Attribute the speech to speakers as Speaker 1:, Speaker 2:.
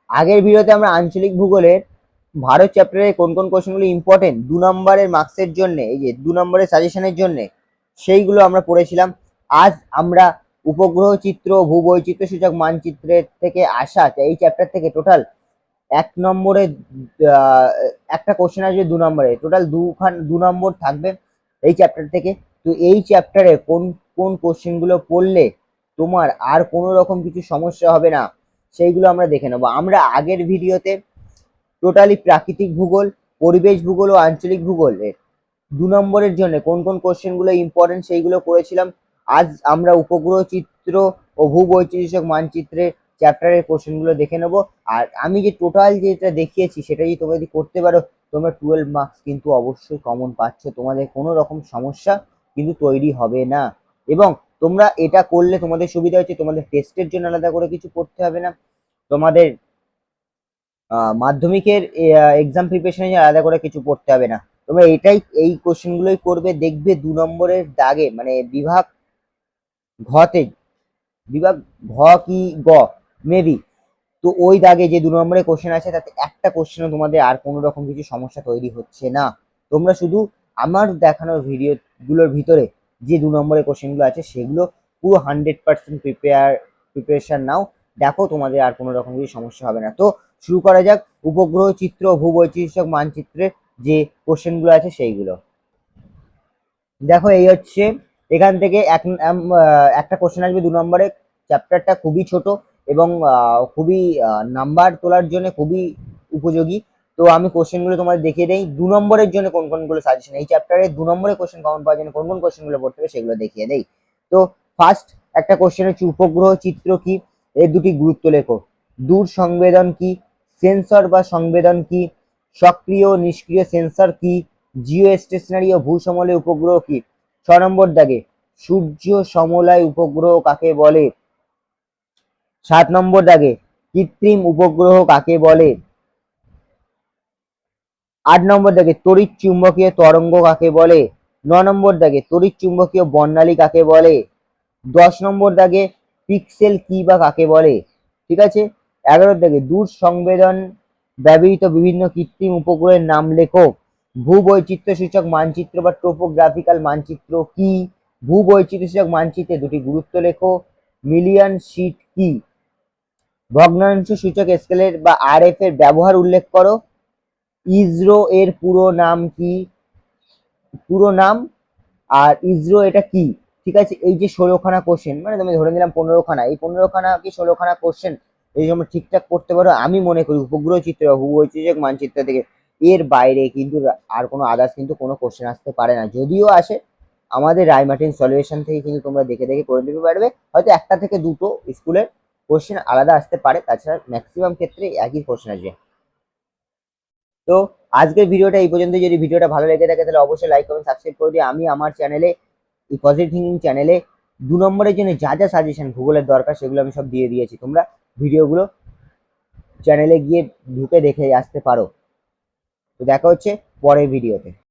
Speaker 1: আগের ভিডিওতে আমরা আঞ্চলিক ভূগোলের ভারত চ্যাপ্টারে কোন কোন কোশ্চেনগুলো ইম্পর্টেন্ট 2 নম্বরের মার্কসের জন্য, এই যে 2 নম্বরের সাজেশনের জন্য, সেইগুলো আমরা পড়েছিলাম। আজ আমরা উপগ্রহ চিত্র ভূবৈচিত্র্য সূচক মানচিত্রের থেকে আসা এই চ্যাপ্টার থেকে টোটাল 1 নম্বরে একটা কোশ্চেন আসবে, 2 নম্বরে টোটাল 2 নম্বর থাকবে এই চ্যাপ্টার থেকে। তো এই চ্যাপ্টারে কোন কোন কোশ্চেনগুলো পড়লে তোমার আর কোনো রকম কিছু সমস্যা হবে না সেইগুলো আমরা দেখে নেবো। আমরা আগের ভিডিওতে টোটালি প্রাকৃতিক ভূগোল, পরিবেশ ভূগোল ও আঞ্চলিক ভূগোলের 2 নম্বরের জন্য কোন কোন কোশ্চেনগুলো ইম্পর্টেন্ট সেইগুলো করেছিলাম। আজ আমরা উপগ্রহ চিত্র ও ভূবৈচিত্র্য মানচিত্রের চ্যাপ্টারের কোশ্চেনগুলো দেখে নেব। আর আমি যে টোটাল যেটা দেখিয়েছি সেটা যদি তোমরা যদি করতে পারো, তোমরা 12 মার্কস কিন্তু অবশ্যই কমন পাচ্ছ, তোমাদের কোনো রকম সমস্যা কিন্তু তৈরি হবে না। এবং তোমরা এটা করলে তোমাদের সুবিধা হচ্ছে, তোমাদের টেস্টের জন্য আলাদা করে কিছু পড়তে হবে না, তোমাদের মাধ্যমিকের এক্সাম প্রিপারেশনে আলাদা করে কিছু পড়তে হবে না। তোমরা এই কোশ্চেনগুলোই করবে, দেখবে 2 নম্বরের দাগে মানে বিভাগ ঘতে, বিভাগ ঘ কি গ মেবি, তো ওই দাগে যে 2 নম্বরের কোশ্চেন আছে তাতে একটা কোশ্চেনও তোমাদের আর কোনো রকম কিছু সমস্যা তৈরি হচ্ছে না। তোমরা শুধু আমার দেখানো ভিডিওগুলোর ভিতরে যে 2 নম্বরের কোশ্চেনগুলো আছে সেগুলো পুরো 100% প্রিপারেশন নাও, দেখো তোমাদের আর কোনো রকম কিছু সমস্যা হবে না। তো শুরু করা যাক উপগ্রহ চিত্র ভূবৈচিত্র্য মানচিত্রের যে কোশ্চেনগুলো আছে সেইগুলো। দেখো এই হচ্ছে, এখান থেকে একটা কোশ্চেন আসবে 2 নম্বরে। চ্যাপ্টারটা খুবই ছোট এবং খুবই নাম্বার তোলার জন্য খুবই উপযোগী। তো আমি কোশ্চেনগুলো তোমাদের দেখিয়ে দেই, 2 নম্বরের জন্য কোন কোনগুলো সাজেশন, এই চ্যাপ্টারে 2 নম্বরের কোশ্চেন কমন পাওয়ার জন্য কোন কোন কোশ্চেনগুলো পড়তে হবে সেগুলো দেখিয়ে দেই। তো ফার্স্ট একটা কোশ্চেন হচ্ছে উপগ্রহ চিত্র কি, এর দুটি গুরুত্ব লেখো। দূর সংবেদন কি, সেন্সর বা সংবেদন কি, সক্রিয় নিষ্ক্রিয় সেন্সর কি, জিও স্টেশনারি ও ভূসমলের উপগ্রহ কি। 6 নম্বর দাগে সূর্য সমলয় উপগ্রহ কাকে বলে। 7 নম্বর দাগে কৃত্রিম উপগ্রহ কাকে বলে। 8 নম্বর দাগে তড়িৎ চুম্বকীয় তরঙ্গ কাকে বলে। 9 নম্বর দাগে তড়িৎ চুম্বকীয় বর্ণালী কাকে বলে। 10 নম্বর দাগে পিক্সেল কি বা কাকে বলে। ঠিক আছে। 11 দাগে দূর সংবেদন ব্যবহৃত বিভিন্ন কৃত্রিম উপগ্রহের নাম লেখো। ভূবৈচিত্র্য সূচক মানচিত্র বা টোপোগ্রাফিক্যাল মানচিত্র কি। ভূবৈচিত্র্য সূচক মানচিত্রে দুটি গুরুত্ব লেখো। মিলিয়ন শীট কি। ভগ্নাংশ সূচক স্কেলের বা আরএফ এর ব্যবহার উল্লেখ করো। ইসরো এর পুরো নাম কি, পুরো নাম আর ইসরো এটা কি। ঠিক আছে, এই যে 16খানা কোশ্চেন, মানে তুমি ধরে নিলাম 15খানা, এই 15খানা কি 16খানা কোশ্চেন এই তোমরা ঠিকঠাক করতে পারো, আমি মনে করি উপগ্রহ চিত্র ভূবৈচিত্রিক মানচিত্র থেকে এর বাইরে কিন্তু আর কোনো আদার্স কিন্তু কোনো কোশ্চেন আসতে পারে না। যদিও আসে আমাদের রায়মার্টিন সলিউশন থেকে কিন্তু তোমরা দেখে দেখে করে নিতে পারবে, হয়তো একটা থেকে দুটো স্কুলের কোশ্চেন আলাদা আসতে পারে, তাছাড়া ম্যাক্সিমাম ক্ষেত্রে একই কোশ্চেন আসবে। তো আজকের ভিডিওটা এই পর্যন্ত। যদি ভিডিওটা ভালো লেগে থাকে তাহলে অবশ্যই লাইক কমেন্ট সাবস্ক্রাইব করে দিও। আমি আমার চ্যানেলে, এই পজিটিভ থিঙ্কিং চ্যানেলে 2 নম্বরের জন্য যা যা সাজেশন ভূগোলের দরকার সেগুলো আমি সব দিয়ে দিয়েছি, তোমরা ভিডিওগুলো চ্যানেলে গিয়ে ঢুকে দেখে আসতে পারো। তো দেখা হচ্ছে পরের ভিডিওতে।